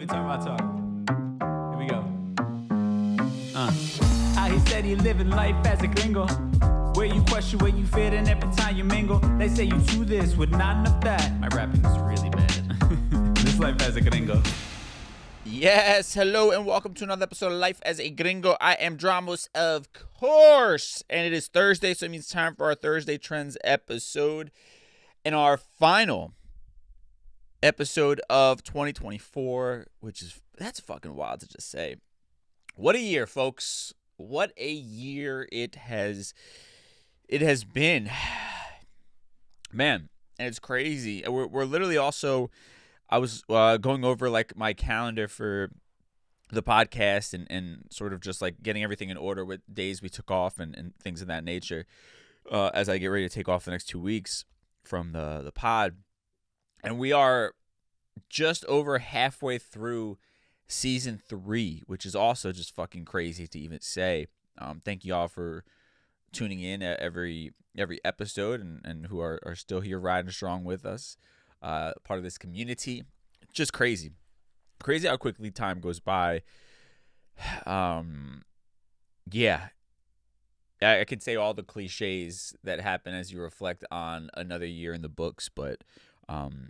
me turn my talk. Here we go. How he said he living life as a gringo. Where you question where you fit in every time you mingle. They say you do this with not enough that. My rapping is really bad. This life as a gringo. Yes, hello and welcome to another episode of Life as a Gringo. I am Dramos, of course, and it is Thursday, so it means time for our Thursday Trends episode. And our final episode of 2024, that's fucking wild to just say. What a year, folks. What a year it has been. Man, and it's crazy. We're literally also, I was going over like my calendar for the podcast and sort of just like getting everything in order with days we took off and things of that nature as I get ready to take off the next 2 weeks from the pod. And we are just over halfway through season 3, which is also just fucking crazy to even say. Thank you all for tuning in at every episode and who are still here riding strong with us, part of this community. Just crazy how quickly time goes by. Yeah, I could say all the cliches that happen as you reflect on another year in the books, but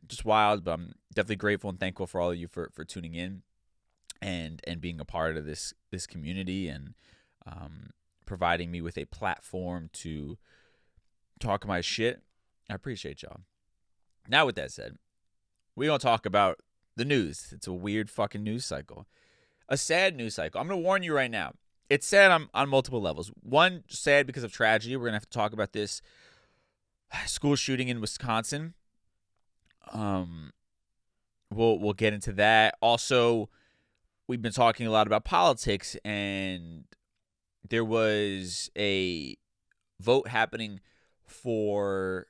just wild. But I'm definitely grateful and thankful for all of you for tuning in and being a part of this community and providing me with a platform to talk my shit. I appreciate y'all. Now, with that said, we're going to talk about the news. It's a weird fucking news cycle. A sad news cycle. I'm going to warn you right now. It's sad on multiple levels. One, sad because of tragedy. We're going to have to talk about this school shooting in Wisconsin. We'll get into that. Also, we've been talking a lot about politics, and there was a vote happening for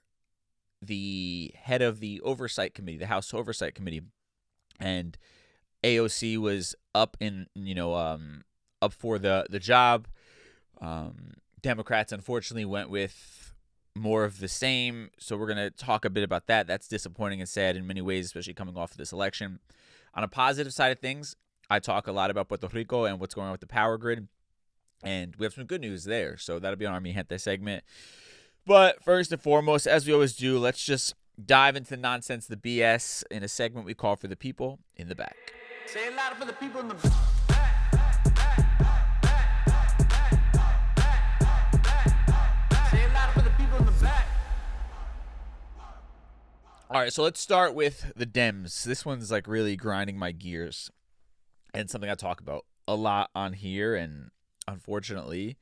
the head of the oversight committee, the House Oversight Committee, and AOC was up for the job. Democrats unfortunately went with more of the same, so we're going to talk a bit about that. That's disappointing and sad in many ways, especially coming off of this election. On a positive side of things, I talk a lot about Puerto Rico and what's going on with the power grid, and we have some good news there, so that'll be on our Mi Gente segment. But first and foremost, as we always do, let's just dive into the nonsense, the BS, in a segment we call For the People in the Back. Say it louder for the people in the All right, so let's start with the Dems. This one's like really grinding my gears and something I talk about a lot on here, and unfortunately,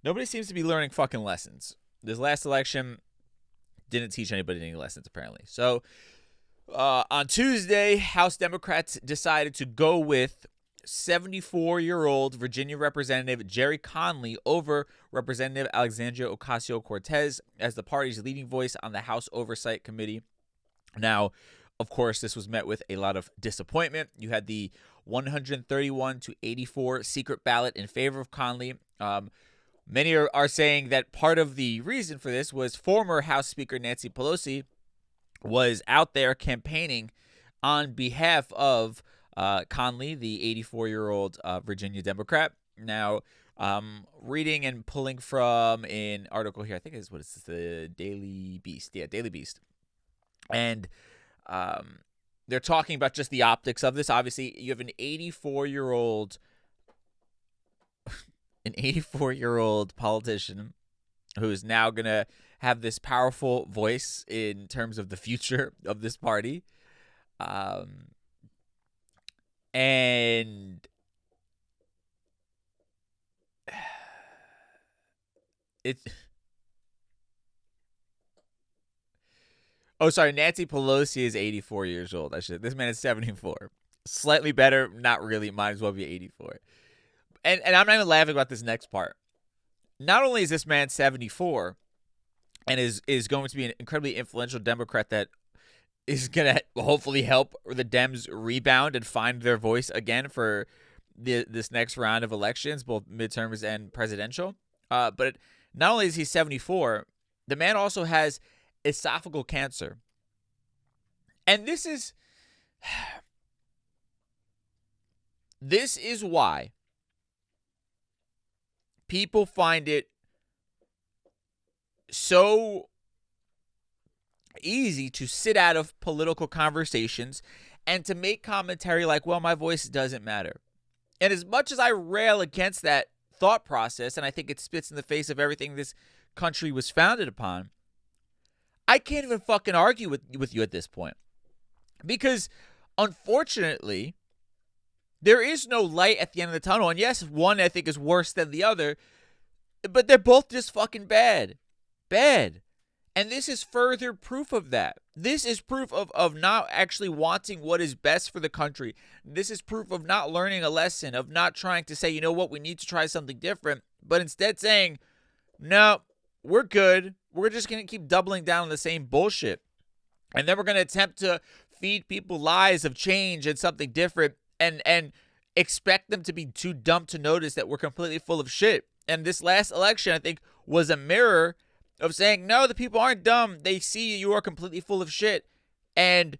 nobody seems to be learning fucking lessons. This last election didn't teach anybody any lessons, apparently. So on Tuesday, House Democrats decided to go with 74-year-old Virginia Representative Jerry Conley over Representative Alexandria Ocasio-Cortez as the party's leading voice on the House Oversight Committee. Now, of course, this was met with a lot of disappointment. You had the 131-84 secret ballot in favor of Conley. Many are saying that part of the reason for this was former House Speaker Nancy Pelosi was out there campaigning on behalf of Conley, the 84-year-old Virginia Democrat. Now, reading and pulling from an article here, I think it's the Daily Beast. Yeah, Daily Beast. And they're talking about just the optics of this. Obviously, you have an 84-year-old politician who is now going to have this powerful voice in terms of the future of this party. And it's... Oh, sorry, Nancy Pelosi is 84 years old. This man is 74. Slightly better, not really. Might as well be 84. And I'm not even laughing about this next part. Not only is this man 74 and is going to be an incredibly influential Democrat that is going to hopefully help the Dems rebound and find their voice again for this next round of elections, both midterms and presidential. But not only is he 74, the man also has esophageal cancer. And this is... This is why people find it so easy to sit out of political conversations and to make commentary like, well, my voice doesn't matter. And as much as I rail against that thought process, and I think it spits in the face of everything this country was founded upon, I can't even fucking argue with you at this point. Because, unfortunately, there is no light at the end of the tunnel. And yes, one I think is worse than the other, but they're both just fucking bad. Bad. And this is further proof of that. This is proof of not actually wanting what is best for the country. This is proof of not learning a lesson, of not trying to say, you know what, we need to try something different, but instead saying, no, we're good. We're just going to keep doubling down on the same bullshit. And then we're going to attempt to feed people lies of change and something different and expect them to be too dumb to notice that we're completely full of shit. And this last election, I think, was a mirror of saying, no, the people aren't dumb. They see you are completely full of shit. And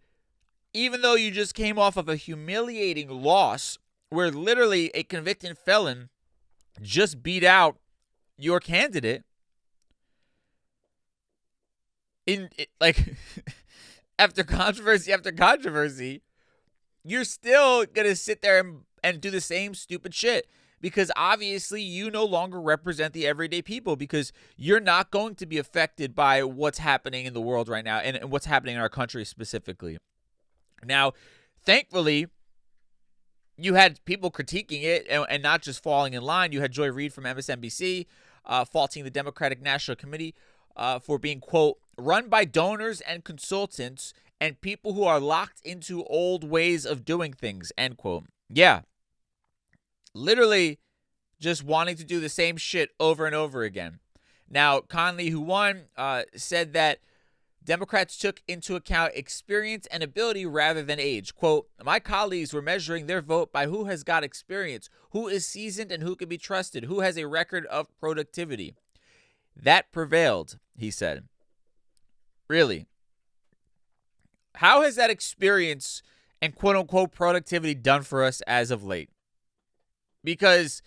even though you just came off of a humiliating loss where literally a convicted felon just beat out your candidate, after controversy after controversy, you're still going to sit there and do the same stupid shit. Because obviously you no longer represent the everyday people, because you're not going to be affected by what's happening in the world right now and what's happening in our country specifically. Now, thankfully, you had people critiquing it and not just falling in line. You had Joy Reid from MSNBC faulting the Democratic National Committee for being, quote, run by donors and consultants and people who are locked into old ways of doing things, end quote. Yeah. Literally just wanting to do the same shit over and over again. Now, Conley, who won, said that Democrats took into account experience and ability rather than age. Quote, my colleagues were measuring their vote by who has got experience, who is seasoned and who can be trusted, who has a record of productivity. That prevailed, he said. Really? How has that experience and quote-unquote productivity done for us as of late? Because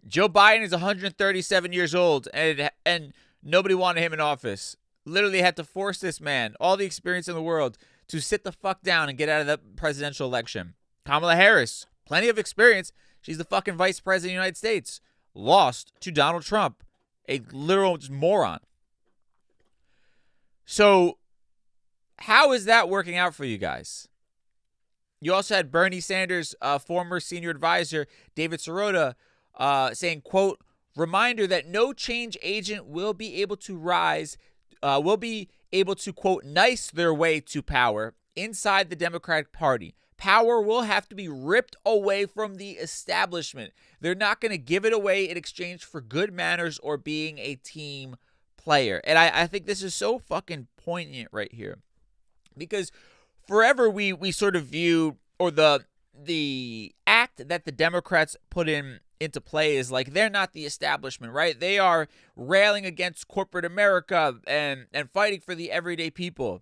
Joe Biden is 137 years old and nobody wanted him in office. Literally had to force this man, all the experience in the world, to sit the fuck down and get out of the presidential election. Kamala Harris, plenty of experience. She's the fucking vice president of the United States. Lost to Donald Trump, a literal moron. So how is that working out for you guys? You also had Bernie Sanders' former senior advisor, David Sirota, saying, quote, reminder that no change agent will be able to quote, nice their way to power inside the Democratic Party. Power will have to be ripped away from the establishment. They're not going to give it away in exchange for good manners or being a team player. And I think this is so fucking poignant right here. Because forever we sort of view, or the act that the Democrats put into play is like they're not the establishment, right? They are railing against corporate America and fighting for the everyday people.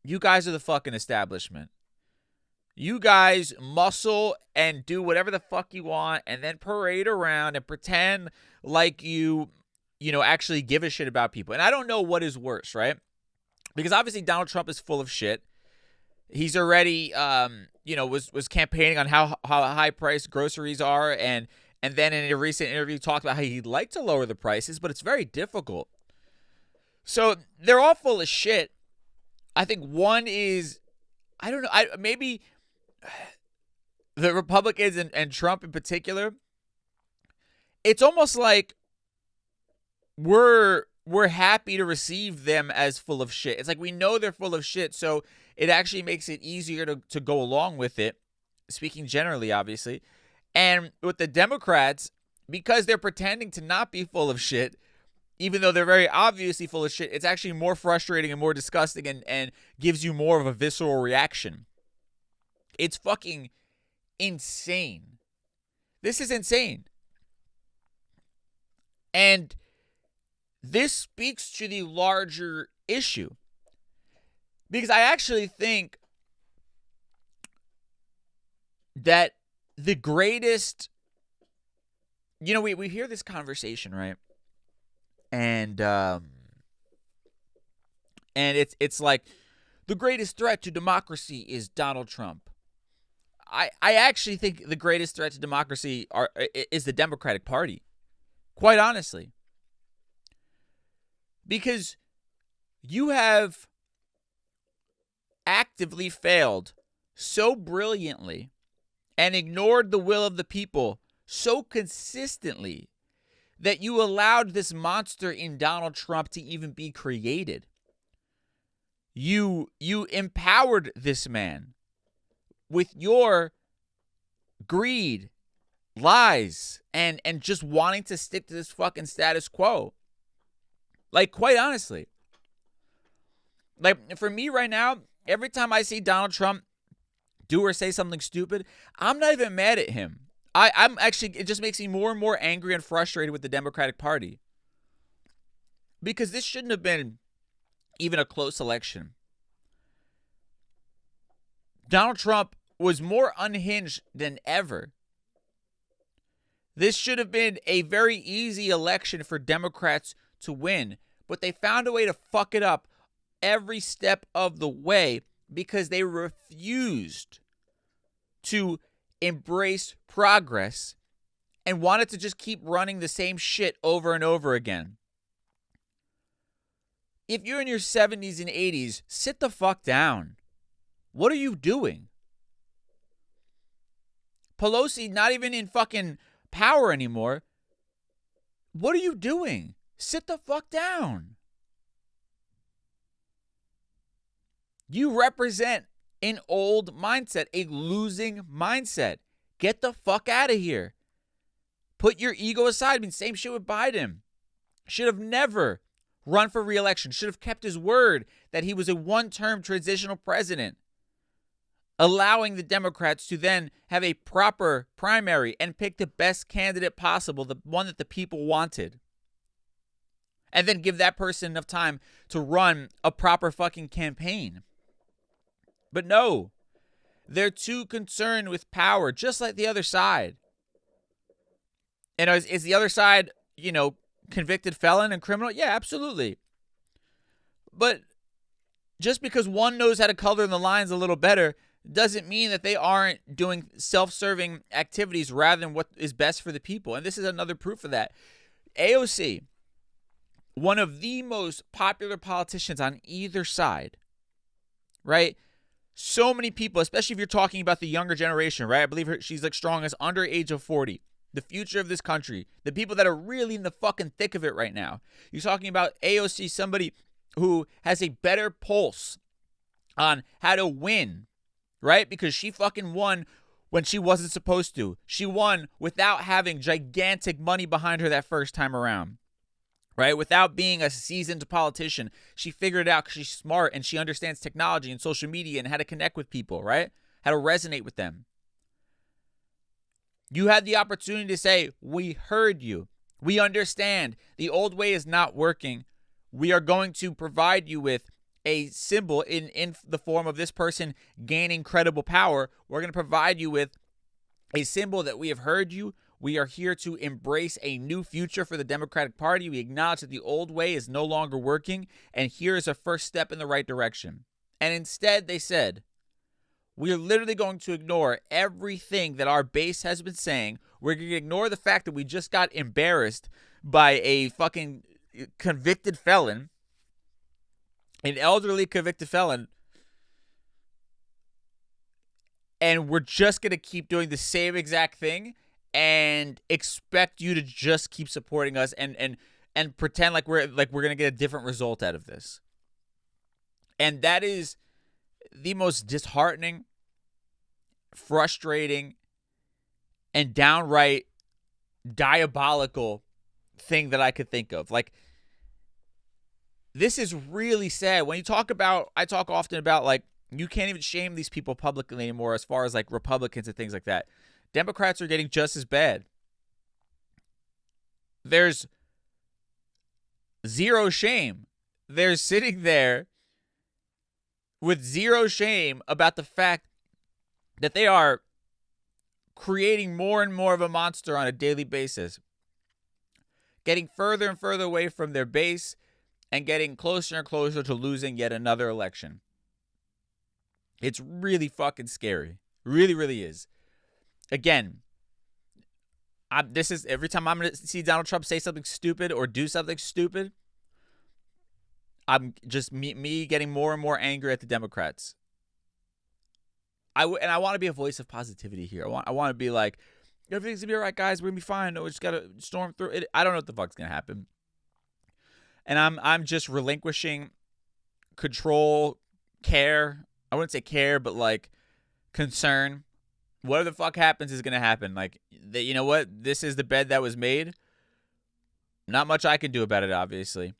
You guys are the fucking establishment. You guys muscle and do whatever the fuck you want and then parade around and pretend like you actually give a shit about people. And I don't know what is worse, right? Because obviously Donald Trump is full of shit. He's already, was campaigning on how high priced groceries are, and then in a recent interview talked about how he'd like to lower the prices, but it's very difficult. So they're all full of shit. I think one is, I don't know, maybe the Republicans and Trump in particular, it's almost like we're happy to receive them as full of shit. It's like we know they're full of shit, so it actually makes it easier to go along with it, speaking generally, obviously. And with the Democrats, because they're pretending to not be full of shit, even though they're very obviously full of shit, it's actually more frustrating and more disgusting and gives you more of a visceral reaction. It's fucking insane. This is insane. And this speaks to the larger issue. Because I actually think that the greatest, we hear this conversation, right? And it's like the greatest threat to democracy is Donald Trump. I actually think the greatest threat to democracy is the Democratic Party, quite honestly. Because you have actively failed so brilliantly and ignored the will of the people so consistently that you allowed this monster in Donald Trump to even be created. You empowered this man with your greed, lies, and just wanting to stick to this fucking status quo. Like, quite honestly. Like, for me right now, every time I see Donald Trump do or say something stupid, I'm not even mad at him. I'm actually, it just makes me more and more angry and frustrated with the Democratic Party. Because this shouldn't have been even a close election. Donald Trump was more unhinged than ever. This should have been a very easy election for Democrats to win, but they found a way to fuck it up every step of the way because they refused to embrace progress and wanted to just keep running the same shit over and over again. If you're in your 70s and 80s, sit the fuck down. What are you doing? Pelosi not even in fucking power anymore. What are you doing? Sit the fuck down. You represent an old mindset, a losing mindset. Get the fuck out of here. Put your ego aside. I mean, same shit with Biden. Should have never run for re-election. Should have kept his word that he was a one-term transitional president, allowing the Democrats to then have a proper primary and pick the best candidate possible, the one that the people wanted. And then give that person enough time to run a proper fucking campaign. But no, they're too concerned with power, just like the other side. And is the other side, convicted felon and criminal? Yeah, absolutely. But just because one knows how to color the lines a little better doesn't mean that they aren't doing self-serving activities rather than what is best for the people. And this is another proof of that. AOC, one of the most popular politicians on either side, right? So many people, especially if you're talking about the younger generation, right? I believe she's like strong as under age of 40. The future of this country, the people that are really in the fucking thick of it right now. You're talking about AOC, somebody who has a better pulse on how to win, right? Because she fucking won when she wasn't supposed to. She won without having gigantic money behind her that first time around, right? Without being a seasoned politician. She figured it out because she's smart and she understands technology and social media and how to connect with people, right? How to resonate with them. You had the opportunity to say, we heard you. We understand. The old way is not working. We are going to provide you with a symbol in the form of this person gaining credible power. We're going to provide you with a symbol that we have heard you. We are here to embrace a new future for the Democratic Party. We acknowledge that the old way is no longer working, and here is a first step in the right direction. And instead, they said, we are literally going to ignore everything that our base has been saying. We're going to ignore the fact that we just got embarrassed by a fucking convicted felon, an elderly convicted felon, and we're just going to keep doing the same exact thing and expect you to just keep supporting us and pretend like we're going to get a different result out of this. And that is the most disheartening, frustrating, and downright diabolical thing that I could think of. Like, this is really sad. When you talk about, I talk often about, like, you can't even shame these people publicly anymore as far as, like, Republicans and things like that. Democrats are getting just as bad. There's zero shame. They're sitting there with zero shame about the fact that they are creating more and more of a monster on a daily basis, getting further and further away from their base, and getting closer and closer to losing yet another election. It's really fucking scary. Really, really is. Again, this is every time I'm going to see Donald Trump say something stupid or do something stupid, I'm just me getting more and more angry at the Democrats. I want to be a voice of positivity here. I want to be like, everything's going to be all right, guys. We're going to be fine. No, we just got to storm through it. I don't know what the fuck's going to happen. And I'm just relinquishing control, care. I wouldn't say care, but like concern. Whatever the fuck happens is going to happen. Like, you know what? This is the bed that was made. Not much I can do about it, obviously.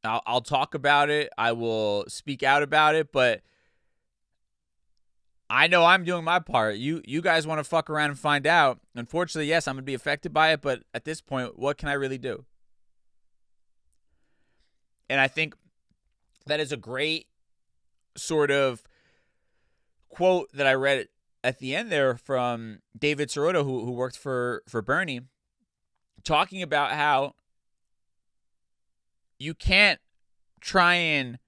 I'll talk about it. I will speak out about it, but I know I'm doing my part. You guys want to fuck around and find out. Unfortunately, yes, I'm going to be affected by it, but at this point, what can I really do? And I think that is a great sort of quote that I read at the end there from David Sirota, who worked for Bernie, talking about how you can't try and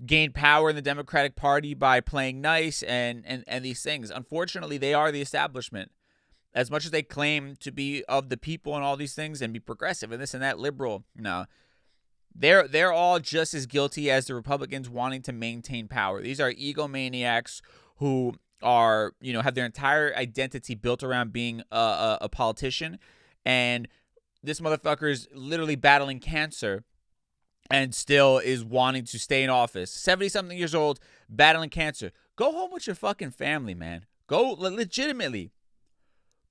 gain power in the Democratic Party by playing nice and these things. Unfortunately, they are the establishment. As much as they claim to be of the people and all these things and be progressive and this and that, liberal, no. They're all just as guilty as the Republicans wanting to maintain power. These are egomaniacs who are, have their entire identity built around being a politician. And this motherfucker is literally battling cancer and still is wanting to stay in office. 70-something years old, battling cancer. Go home with your fucking family, man. Go legitimately.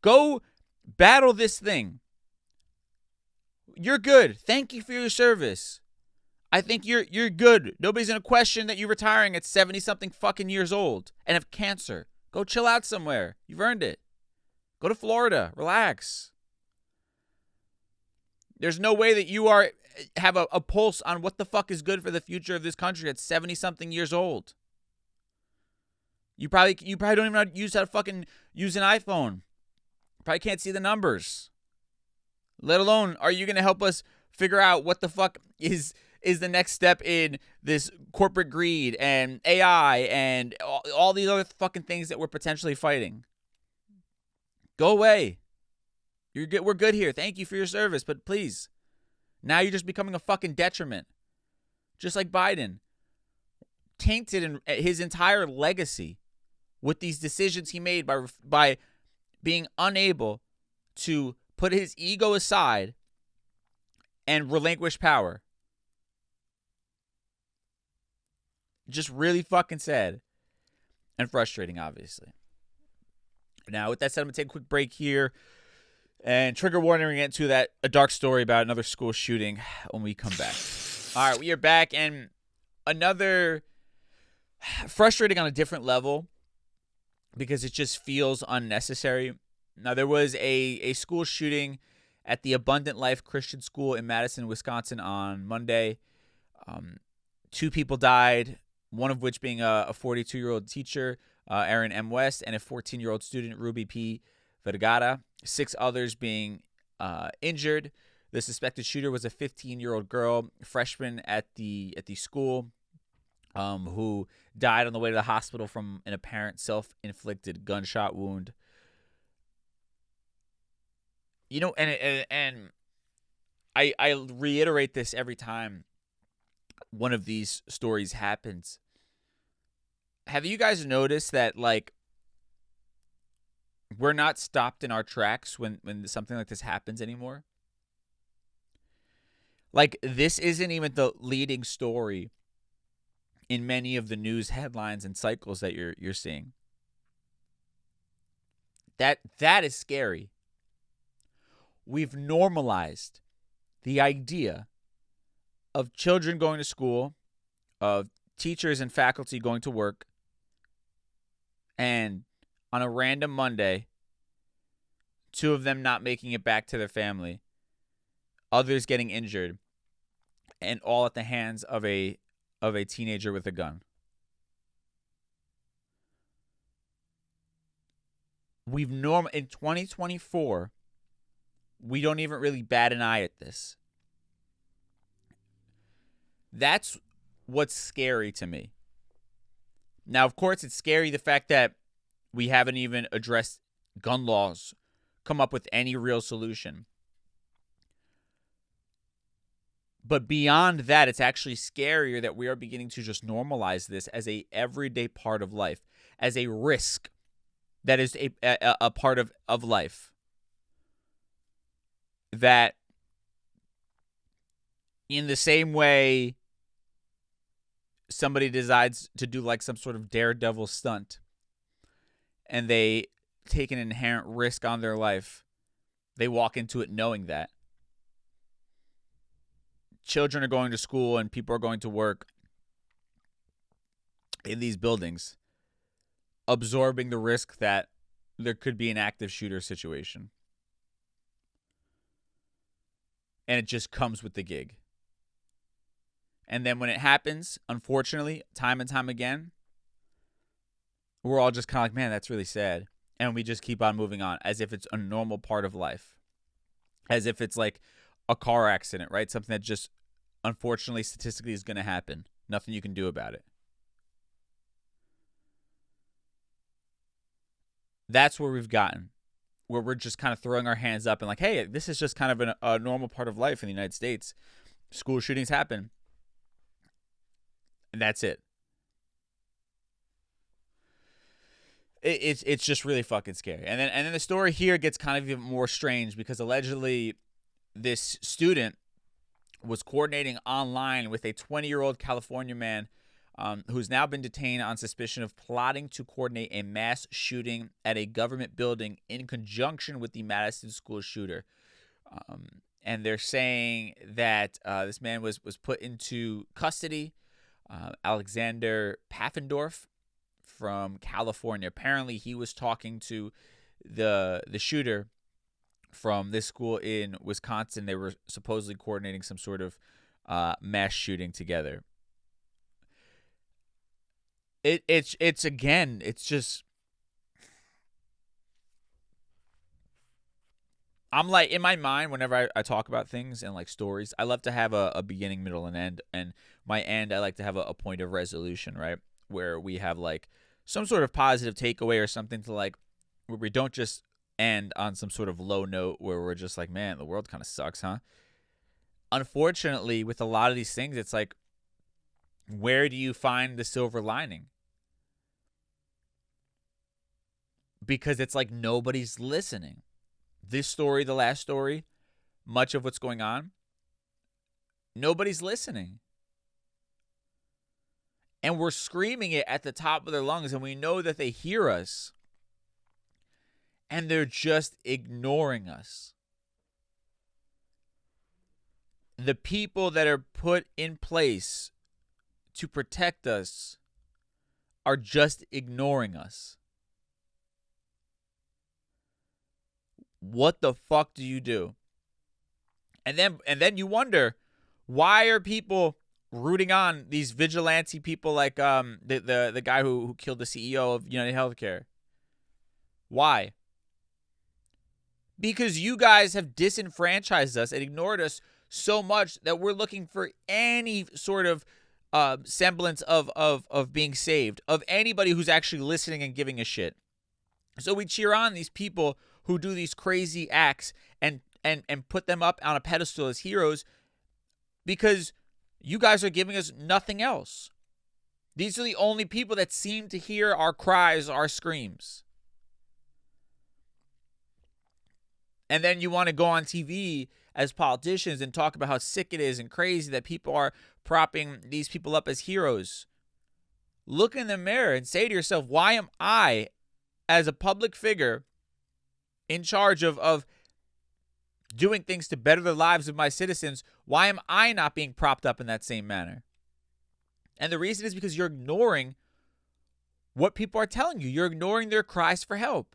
Go battle this thing. You're good. Thank you for your service. I think you're good. Nobody's going to question that you're retiring at 70-something fucking years old and have cancer. Go chill out somewhere. You've earned it. Go to Florida. Relax. There's no way that you have a pulse on what the fuck is good for the future of this country at 70-something years old. You probably don't even know how to fucking use an iPhone. Probably can't see the numbers. Let alone, are you going to help us figure out what the fuck is the next step in this corporate greed and AI and all these other fucking things that we're potentially fighting? Go away. You're good. We're good here. Thank you for your service, but please. Now you're just becoming a fucking detriment. Just like Biden. Tainted his entire legacy with these decisions he made by being unable to put his ego aside and relinquish power. Just really fucking sad and frustrating, obviously. Now, with that said, I'm going to take a quick break here. And trigger warning, we're going to get to a dark story about another school shooting when we come back. All right, we are back, and another frustrating on a different level because it just feels unnecessary. Now, there was a school shooting at the Abundant Life Christian School in Madison, Wisconsin on Monday. 2 people died, one of which being a 42-year-old teacher, Aaron M. West, and a 14-year-old student, Ruby P. Vergara. 6 others being injured. The suspected shooter was a 15-year-old girl, freshman at the school, who died on the way to the hospital from an apparent self-inflicted gunshot wound. And I reiterate this every time one of these stories happens. Have you guys noticed that, like, we're not stopped in our tracks when something like this happens anymore? Like, this isn't even the leading story in many of the news headlines and cycles that you're seeing. That is scary. We've normalized the idea of children going to school, of teachers and faculty going to work, and on a random Monday, 2 of them not making it back to their family, others getting injured, and all at the hands of a teenager with a gun. in 2024, we don't even really bat an eye at this. That's what's scary to me. Now, of course, it's scary the fact that we haven't even addressed gun laws, come up with any real solution. But beyond that, it's actually scarier that we are beginning to just normalize this as a everyday part of life, as a risk that is a part of life. That in the same way somebody decides to do like some sort of daredevil stunt and they take an inherent risk on their life, they walk into it knowing that. Children are going to school and people are going to work in these buildings, absorbing the risk that there could be an active shooter situation. And it just comes with the gig. And then when it happens, unfortunately, time and time again, we're all just kind of like, man, that's really sad. And we just keep on moving on as if it's a normal part of life. As if it's like a car accident, right? Something that just, unfortunately, statistically is going to happen. Nothing you can do about it. That's where we've gotten. Where we're just kind of throwing our hands up and like, hey, this is just kind of a normal part of life in the United States. School shootings happen. And that's it. It's just really fucking scary. And then the story here gets kind of even more strange because allegedly this student was coordinating online with a 20-year-old California man who's now been detained on suspicion of plotting to coordinate a mass shooting at a government building in conjunction with the Madison school shooter. And they're saying that this man was put into custody, Alexander Paffendorf from California. Apparently, he was talking to the shooter from this school in Wisconsin. They were supposedly coordinating some sort of mass shooting together. It's just, I'm like, in my mind, whenever I talk about things and like stories, I love to have a beginning, middle, and end. And my end, I like to have a point of resolution, right? Where we have like some sort of positive takeaway or something to like, where we don't just end on some sort of low note where we're just like, man, the world kind of sucks, huh? Unfortunately, with a lot of these things, it's like, where do you find the silver lining? Because it's like nobody's listening. This story, the last story, much of what's going on, nobody's listening. And we're screaming it at the top of their lungs, and we know that they hear us. And they're just ignoring us. The people that are put in place to protect us are just ignoring us. What the fuck do you do? And then you wonder, why are people rooting on these vigilante people like the guy who killed the CEO of United Healthcare? Why? Because you guys have disenfranchised us and ignored us so much that we're looking for any sort of semblance of being saved, of anybody who's actually listening and giving a shit. So we cheer on these people who do these crazy acts and put them up on a pedestal as heroes because you guys are giving us nothing else. These are the only people that seem to hear our cries, our screams. And then you want to go on TV as politicians and talk about how sick it is and crazy that people are propping these people up as heroes. Look in the mirror and say to yourself, why am I, as a public figure, in charge of doing things to better the lives of my citizens, why am I not being propped up in that same manner? And the reason is because you're ignoring what people are telling you. You're ignoring their cries for help.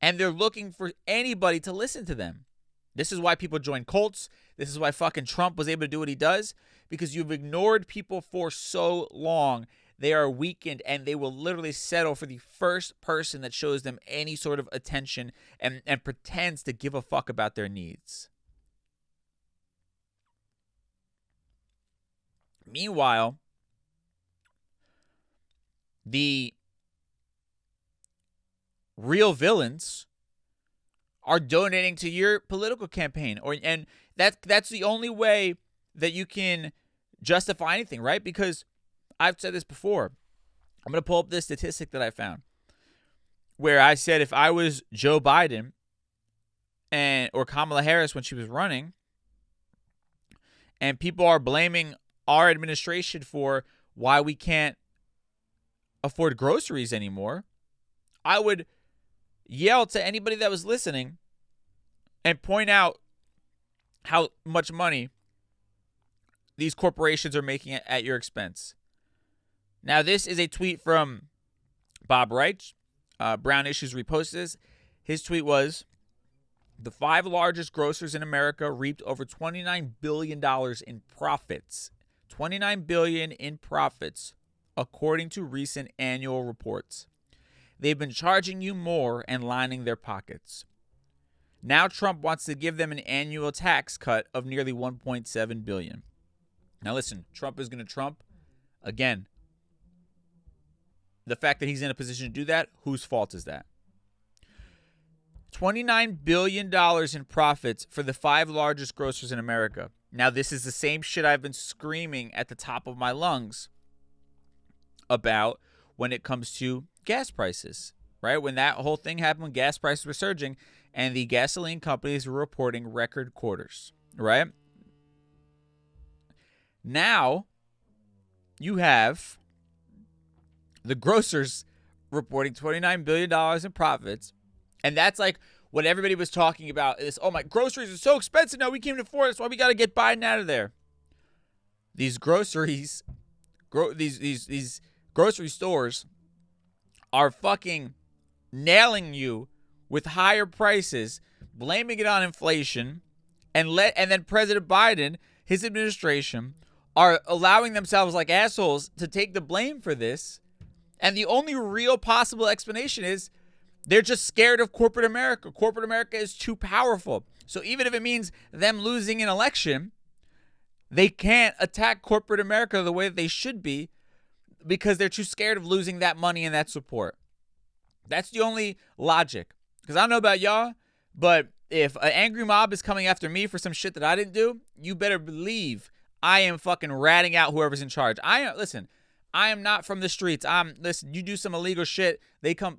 And they're looking for anybody to listen to them. This is why people join cults. This is why fucking Trump was able to do what he does. Because you've ignored people for so long they are weakened, and they will literally settle for the first person that shows them any sort of attention and pretends to give a fuck about their needs. Meanwhile, the real villains are donating to your political campaign, and that's the only way that you can justify anything, right? Because I've said this before. I'm going to pull up this statistic that I found where I said if I was Joe Biden or Kamala Harris when she was running, and people are blaming our administration for why we can't afford groceries anymore, I would yell to anybody that was listening and point out how much money these corporations are making at your expense. Now, this is a tweet from Bob Wright. Brown Issues reposted this. His tweet was, the 5 largest grocers in America reaped over $29 billion in profits. $29 billion in profits, according to recent annual reports. They've been charging you more and lining their pockets. Now Trump wants to give them an annual tax cut of nearly $1.7 billion. Now listen, Trump is going to Trump. Again, the fact that he's in a position to do that, whose fault is that? $29 billion in profits for the 5 largest grocers in America. Now, this is the same shit I've been screaming at the top of my lungs about when it comes to gas prices, right? When that whole thing happened, when gas prices were surging and the gasoline companies were reporting record quarters, right? Now, you have the grocers reporting $29 billion in profits. And that's like what everybody was talking about is, oh my, groceries are so expensive now, we can't afford it, that's why we got to get Biden out of there. These groceries, these grocery stores are fucking nailing you with higher prices, blaming it on inflation, and then President Biden, his administration, are allowing themselves like assholes to take the blame for this. And the only real possible explanation is they're just scared of corporate America. Corporate America is too powerful. So even if it means them losing an election, they can't attack corporate America the way that they should be because they're too scared of losing that money and that support. That's the only logic. Because I don't know about y'all, but if an angry mob is coming after me for some shit that I didn't do, you better believe I am fucking ratting out whoever's in charge. I am not from the streets. Listen, you do some illegal shit,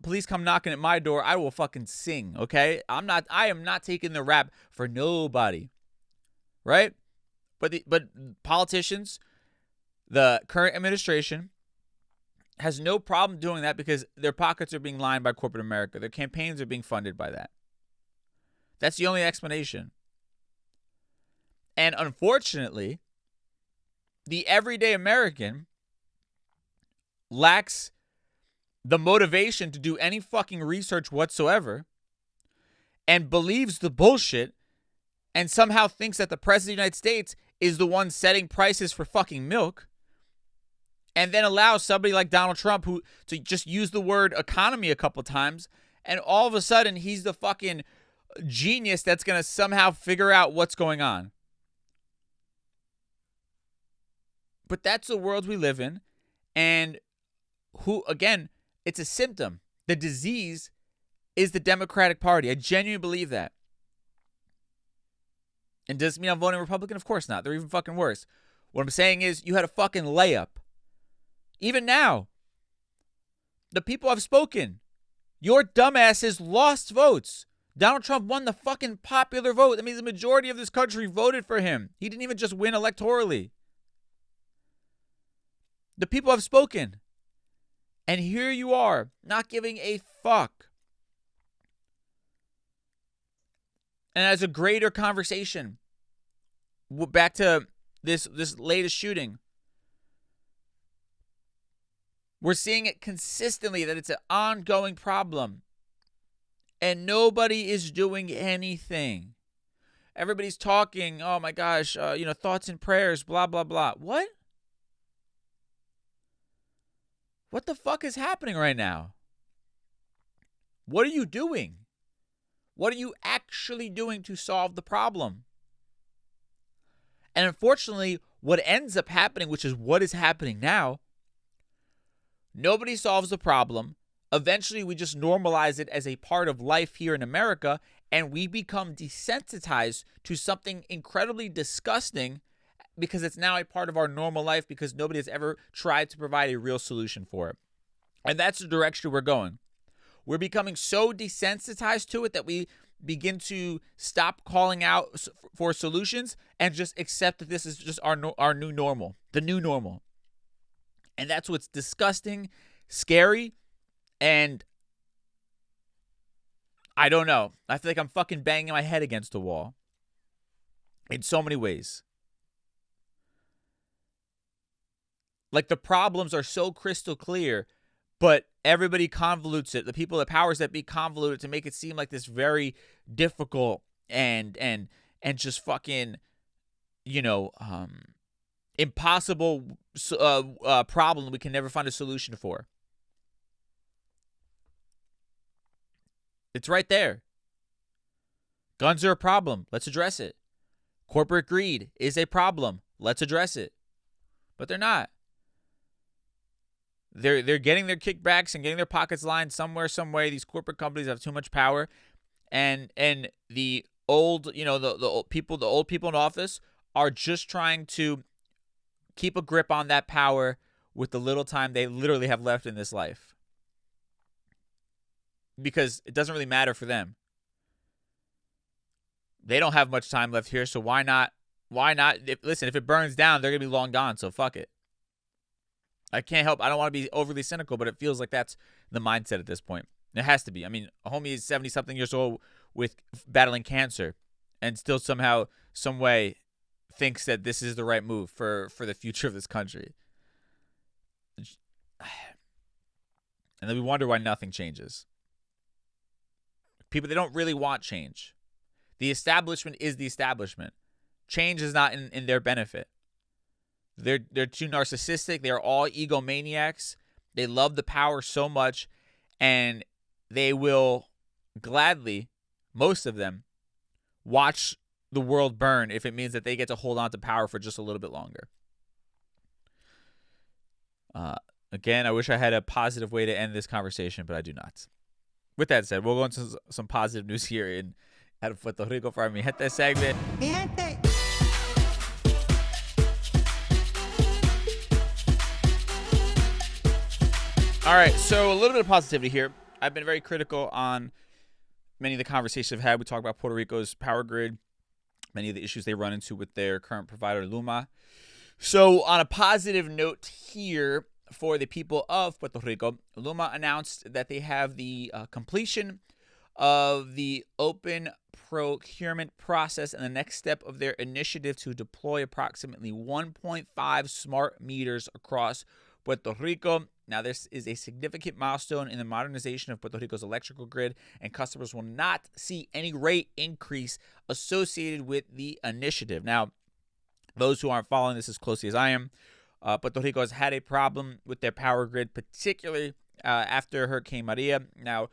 police come knocking at my door, I will fucking sing, okay? I am not taking the rap for nobody. Right? But politicians, the current administration has no problem doing that because their pockets are being lined by corporate America. Their campaigns are being funded by that. That's the only explanation. And unfortunately, the everyday American lacks the motivation to do any fucking research whatsoever and believes the bullshit and somehow thinks that the president of the United States is the one setting prices for fucking milk and then allows somebody like Donald Trump to just use the word economy a couple times and all of a sudden he's the fucking genius that's going to somehow figure out what's going on. But that's the world we live in. And again, it's a symptom. The disease is the Democratic Party. I genuinely believe that. And does it mean I'm voting Republican? Of course not. They're even fucking worse. What I'm saying is you had a fucking layup. Even now, the people have spoken. Your dumbasses lost votes. Donald Trump won the fucking popular vote. That means the majority of this country voted for him. He didn't even just win electorally. The people have spoken. And here you are, not giving a fuck. And as a greater conversation, back to this latest shooting, we're seeing it consistently that it's an ongoing problem. And nobody is doing anything. Everybody's talking, oh my gosh, thoughts and prayers, blah, blah, blah. What? What the fuck is happening right now? What are you doing? What are you actually doing to solve the problem? And unfortunately, what ends up happening, which is what is happening now, nobody solves the problem. Eventually, we just normalize it as a part of life here in America, and we become desensitized to something incredibly disgusting because it's now a part of our normal life because nobody has ever tried to provide a real solution for it. And that's the direction we're going. We're becoming so desensitized to it that we begin to stop calling out for solutions and just accept that this is just our new normal, the new normal. And that's what's disgusting, scary, and I don't know. I feel like I'm fucking banging my head against the wall in so many ways. Like the problems are so crystal clear, but everybody convolutes it. The people, the powers that be, convolute it to make it seem like this very difficult and just fucking, impossible problem we can never find a solution for. It's right there. Guns are a problem. Let's address it. Corporate greed is a problem. Let's address it. But they're not. They're getting their kickbacks and getting their pockets lined somewhere, some way. These corporate companies have too much power, and the old, the old people in office are just trying to keep a grip on that power with the little time they literally have left in this life, because it doesn't really matter for them. They don't have much time left here, so why not? Listen, if it burns down, they're gonna be long gone. So fuck it. I can't help. I don't want to be overly cynical, but it feels like that's the mindset at this point. It has to be. I mean, a homie is 70-something years old with battling cancer and still somehow, some way thinks that this is the right move for the future of this country. And then we wonder why nothing changes. People, they don't really want change. The establishment is the establishment. Change is not in their benefit. They're too narcissistic. They're all egomaniacs. They love the power so much, and they will gladly, most of them, watch the world burn if it means that they get to hold on to power for just a little bit longer. Again, I wish I had a positive way to end this conversation, but I do not. With that said, we'll go into some positive news here out of Puerto Rico for Mi Gente segment. Mi Gente. All right, so a little bit of positivity here. I've been very critical on many of the conversations I've had. We talk about Puerto Rico's power grid, many of the issues they run into with their current provider, Luma. So on a positive note here for the people of Puerto Rico, Luma announced that they have the completion of the open procurement process and the next step of their initiative to deploy approximately 1.5 smart meters across Puerto Rico. Now, this is a significant milestone in the modernization of Puerto Rico's electrical grid, and customers will not see any rate increase associated with the initiative. Now, those who aren't following this as closely as I am, Puerto Rico has had a problem with their power grid, particularly after Hurricane Maria. Now,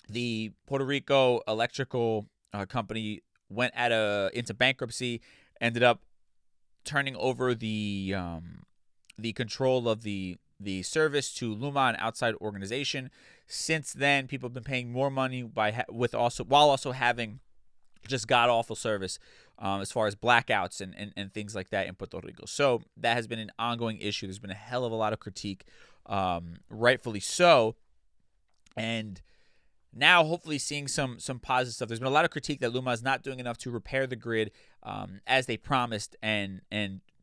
the Puerto Rico electrical company went into bankruptcy, ended up turning over the control of the service to Luma, an outside organization. Since then, people have been paying more money while also having just god-awful service as far as blackouts and things like that in Puerto Rico. So that has been an ongoing issue. There's been a hell of a lot of critique, rightfully so. And now hopefully seeing some positive stuff. There's been a lot of critique that Luma is not doing enough to repair the grid as they promised, and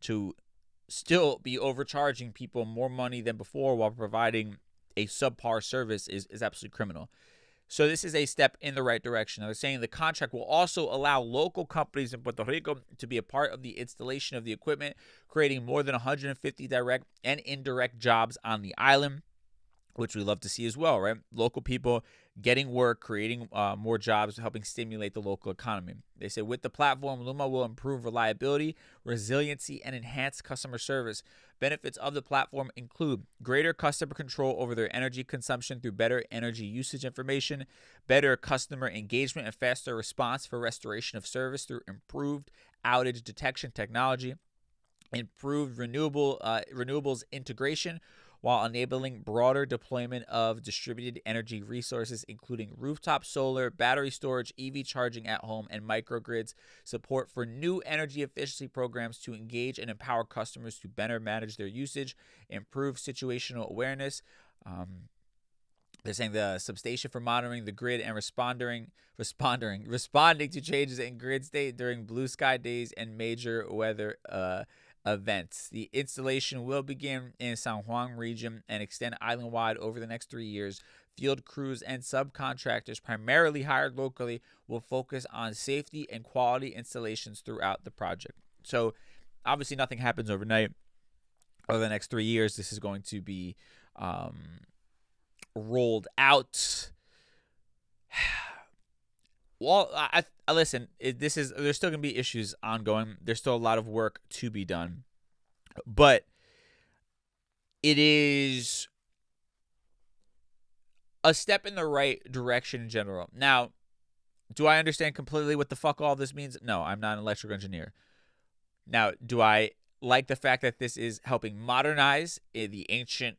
to still be overcharging people more money than before while providing a subpar service is absolutely criminal. So this is a step in the right direction. They're saying the contract will also allow local companies in Puerto Rico to be a part of the installation of the equipment, creating more than 150 direct and indirect jobs on the island. which we love to see as well, right? Local people getting work, creating more jobs, helping stimulate the local economy. They say with the platform, Luma will improve reliability, resiliency, and enhance customer service. Benefits of the platform include greater customer control over their energy consumption through better energy usage information, better customer engagement and faster response for restoration of service through improved outage detection technology, improved renewables integration, while enabling broader deployment of distributed energy resources, including rooftop solar, battery storage, EV charging at home, and microgrids, support for new energy efficiency programs to engage and empower customers to better manage their usage, improve situational awareness. They're saying the substation for monitoring the grid and responding to changes in grid state during blue sky days and major weather events. The installation will begin in San Juan region and extend island-wide over the next 3 years. Field crews and subcontractors, primarily hired locally, will focus on safety and quality installations throughout the project. So, obviously, nothing happens overnight. Over the next 3 years, this is going to be rolled out. Well, I listen. There's still gonna be issues ongoing. There's still a lot of work to be done, but it is a step in the right direction in general. Now, do I understand completely what the fuck all this means? No, I'm not an electrical engineer. Now, do I like the fact that this is helping modernize the ancient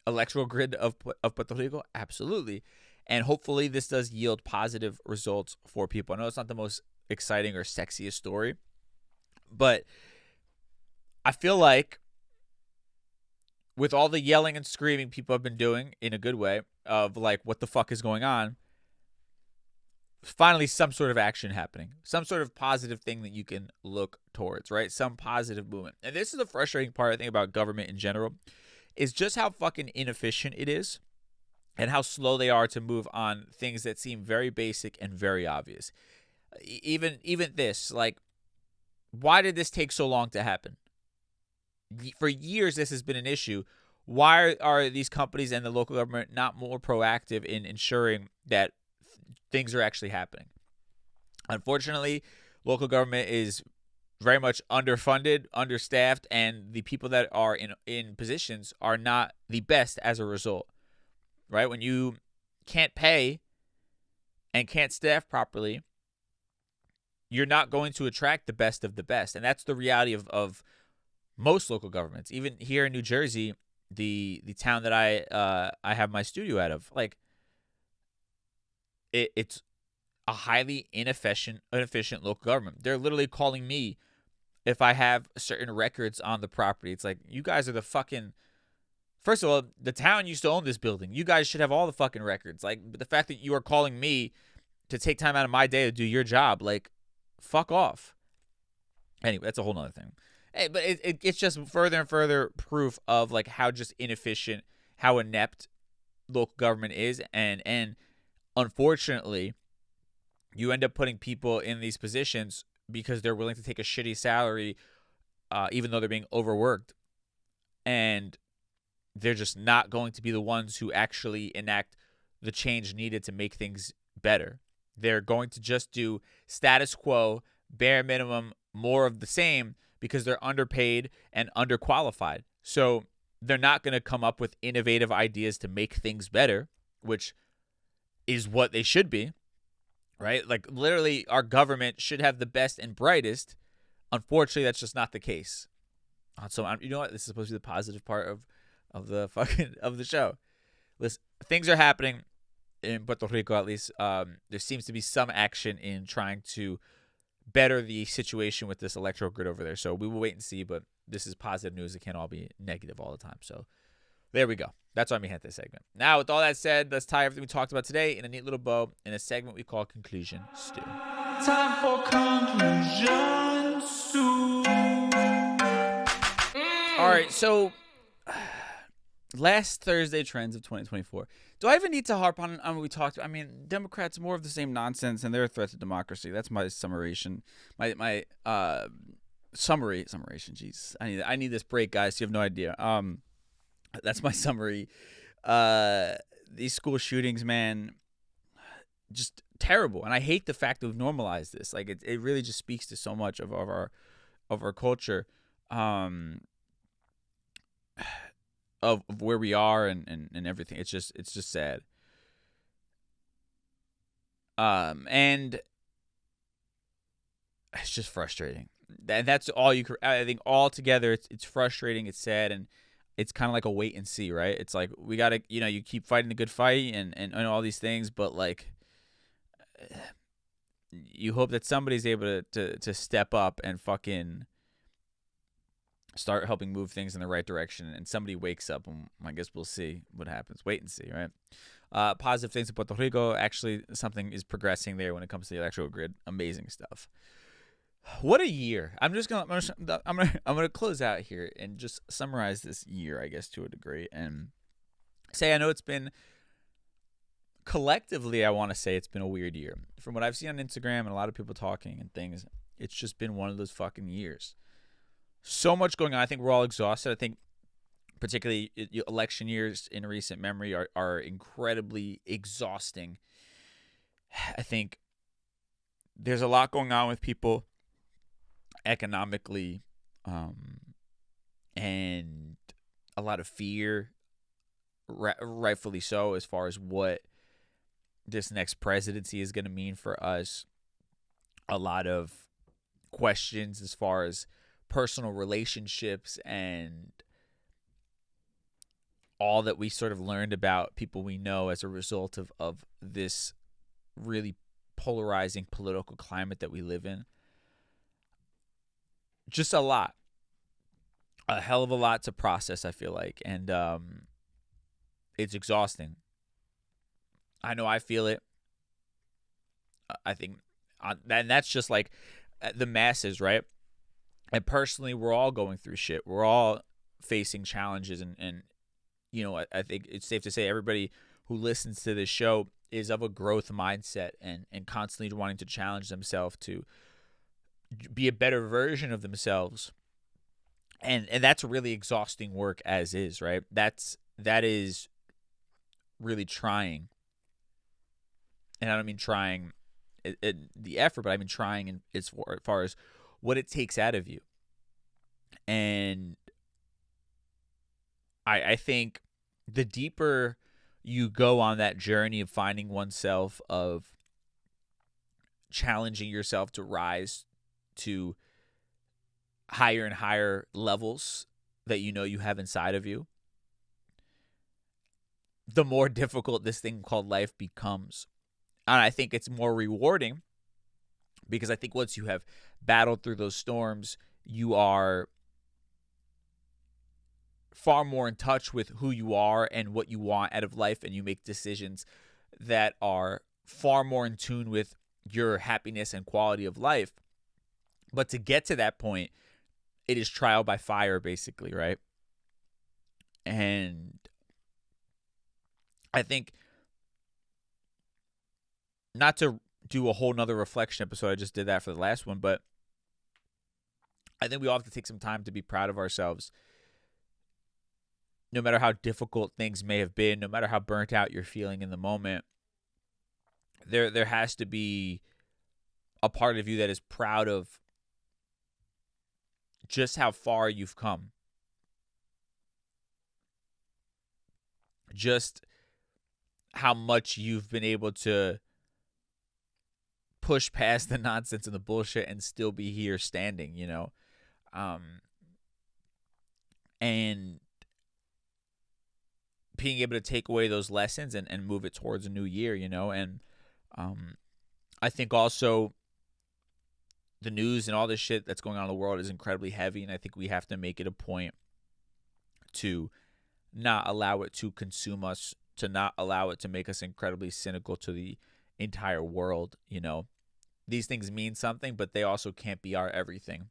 electrical grid of Puerto Rico? Absolutely. And hopefully this does yield positive results for people. I know it's not the most exciting or sexiest story, but I feel like with all the yelling and screaming people have been doing in a good way of like, what the fuck is going on? Finally, some sort of action happening, some sort of positive thing that you can look towards, right? Some positive movement. And this is the frustrating part, I think, about government in general, is just how fucking inefficient it is and how slow they are to move on things that seem very basic and very obvious. Even this, like, why did this take so long to happen? For years, this has been an issue. Why are these companies and the local government not more proactive in ensuring that things are actually happening? Unfortunately, local government is very much underfunded, understaffed, and the people that are in positions are not the best as a result. Right? When you can't pay and can't staff properly, you're not going to attract the best of the best. And that's the reality of most local governments. Even here in New Jersey, the town that I have my studio out of, like, it's a highly inefficient local government. They're literally calling me if I have certain records on the property. It's like, you guys are the fucking... First of all, the town used to own this building. You guys should have all the fucking records. Like, the fact that you are calling me to take time out of my day to do your job, like, fuck off. Anyway, that's a whole nother thing. Hey, but it's just further and further proof of, like, how just inefficient, how inept local government is. And unfortunately, you end up putting people in these positions because they're willing to take a shitty salary, even though they're being overworked. And they're just not going to be the ones who actually enact the change needed to make things better. They're going to just do status quo, bare minimum, more of the same because they're underpaid and underqualified. So they're not going to come up with innovative ideas to make things better, which is what they should be, right? Like, literally, our government should have the best and brightest. Unfortunately, that's just not the case. So, you know what? This is supposed to be the positive part of the show. Listen, things are happening in Puerto Rico, at least. There seems to be some action in trying to better the situation with this electrical grid over there. So we will wait and see, but this is positive news. It can't all be negative all the time. So there we go. That's why we had this segment. Now, with all that said, let's tie everything we talked about today in a neat little bow in a segment we call Conclusion Stew. Time for conclusion stew. All right, so last Thursday trends of 2024. Do I even need to harp on what we talked about? I mean, Democrats, more of the same nonsense, and they're a threat to democracy. That's my summation. My summation. Jeez, I need this break, guys. You have no idea. That's my summary. These school shootings, man, just terrible. And I hate the fact that we've normalized this. Like it really just speaks to so much of our culture, of where we are and everything. It's just sad. And it's just frustrating. And that's all I think altogether. It's frustrating. It's sad, and it's kind of like a wait and see, right? It's like we gotta, you keep fighting the good fight and all these things, but like, you hope that somebody's able to step up and fucking start helping move things in the right direction, and somebody wakes up, and I guess we'll see what happens. Wait and see, right? Positive things in Puerto Rico. Actually, something is progressing there when it comes to the electrical grid. Amazing stuff. What a year! I'm gonna close out here and just summarize this year, I guess, to a degree, and say I know it's been collectively. I want to say it's been a weird year. From what I've seen on Instagram and a lot of people talking and things, it's just been one of those fucking years. So much going on. I think we're all exhausted. I think particularly election years in recent memory are incredibly exhausting. I think there's a lot going on with people economically, and a lot of fear, rightfully so, as far as what this next presidency is going to mean for us. A lot of questions as far as personal relationships and all that we sort of learned about people we know as a result of this really polarizing political climate that we live in. Just a lot. A hell of a lot to process, I feel like. And it's exhausting. I know I feel it. I think, and that's just like the masses, right? And personally, we're all going through shit. We're all facing challenges. And I think it's safe to say everybody who listens to this show is of a growth mindset and constantly wanting to challenge themselves to be a better version of themselves. And that's really exhausting work as is, right? That is really trying. And I don't mean trying the effort, but I mean trying as far as what it takes out of you. And I think the deeper you go on that journey of finding oneself, of challenging yourself to rise to higher and higher levels that you have inside of you, the more difficult this thing called life becomes. And I think it's more rewarding because I think once you have battled through those storms, you are far more in touch with who you are and what you want out of life, and you make decisions that are far more in tune with your happiness and quality of life. But to get to that point, it is trial by fire, basically, right? And I think, not to do a whole nother reflection episode, I just did that for the last one, but I think we all have to take some time to be proud of ourselves. No matter how difficult things may have been, no matter how burnt out you're feeling in the moment, there has to be a part of you that is proud of just how far you've come. Just how much you've been able to push past the nonsense and the bullshit and still be here standing, and being able to take away those lessons and move it towards a new year, and I think also the news and all this shit that's going on in the world is incredibly heavy, and I think we have to make it a point to not allow it to consume us, to not allow it to make us incredibly cynical to the entire world. These things mean something, but they also can't be our everything.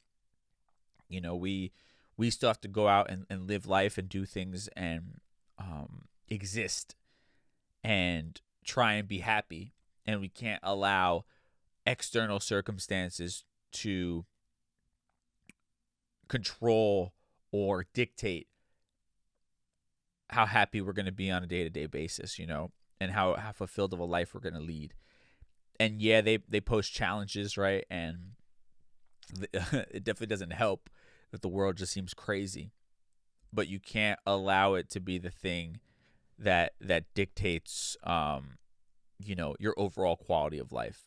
We still have to go out and live life and do things and exist and try and be happy, and we can't allow external circumstances to control or dictate how happy we're going to be on a day-to-day basis, and how fulfilled of a life we're going to lead. And yeah, they pose challenges, right? And it definitely doesn't help that the world just seems crazy. But you can't allow it to be the thing that dictates, your overall quality of life.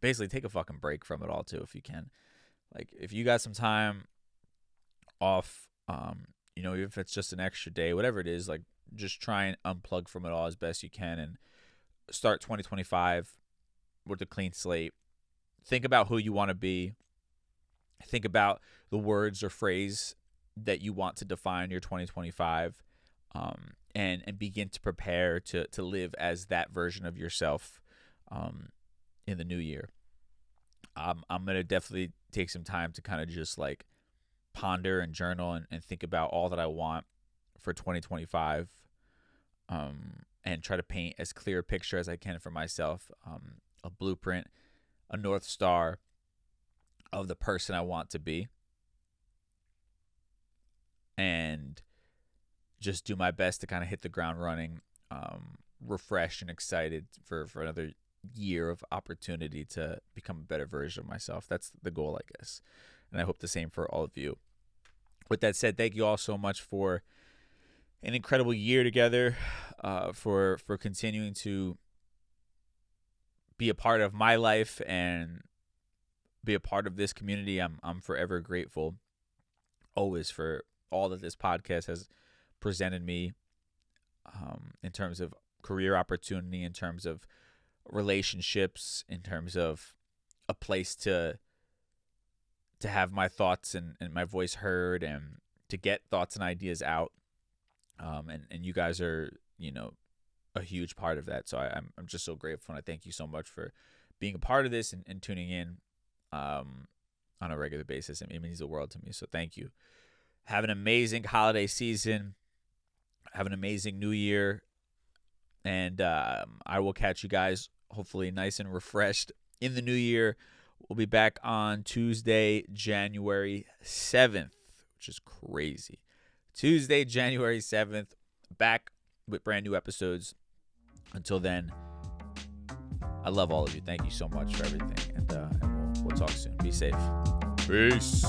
Basically, take a fucking break from it all too, if you can. Like, if you got some time off, even if it's just an extra day, whatever it is, like, just try and unplug from it all as best you can and start 2025 with a clean slate. Think about who you want to be. Think about the words or phrase that you want to define your 2025, and begin to prepare to live as that version of yourself in the new year. I'm going to definitely take some time to kind of just like ponder and journal and think about all that I want for 2025, and try to paint as clear a picture as I can for myself, a blueprint, a North Star of the person I want to be, and just do my best to kind of hit the ground running, refreshed and excited for another year of opportunity to become a better version of myself. That's the goal, I guess. And I hope the same for all of you. With that said, thank you all so much for an incredible year together, for continuing to be a part of my life and be a part of this community. I'm forever grateful, always, for all that this podcast has presented me, in terms of career opportunity, in terms of relationships, in terms of a place to have my thoughts and my voice heard, and to get thoughts and ideas out. And you guys are, a huge part of that. So I'm just so grateful, and I thank you so much for being a part of this and tuning in on a regular basis. It means the world to me. So thank you. Have an amazing holiday season. Have an amazing new year. And I will catch you guys hopefully nice and refreshed in the new year. We'll be back on Tuesday, January 7th, which is crazy. Tuesday, January 7th, back with brand new episodes. Until then, I love all of you. Thank you so much for everything. And we'll talk soon. Be safe. Peace.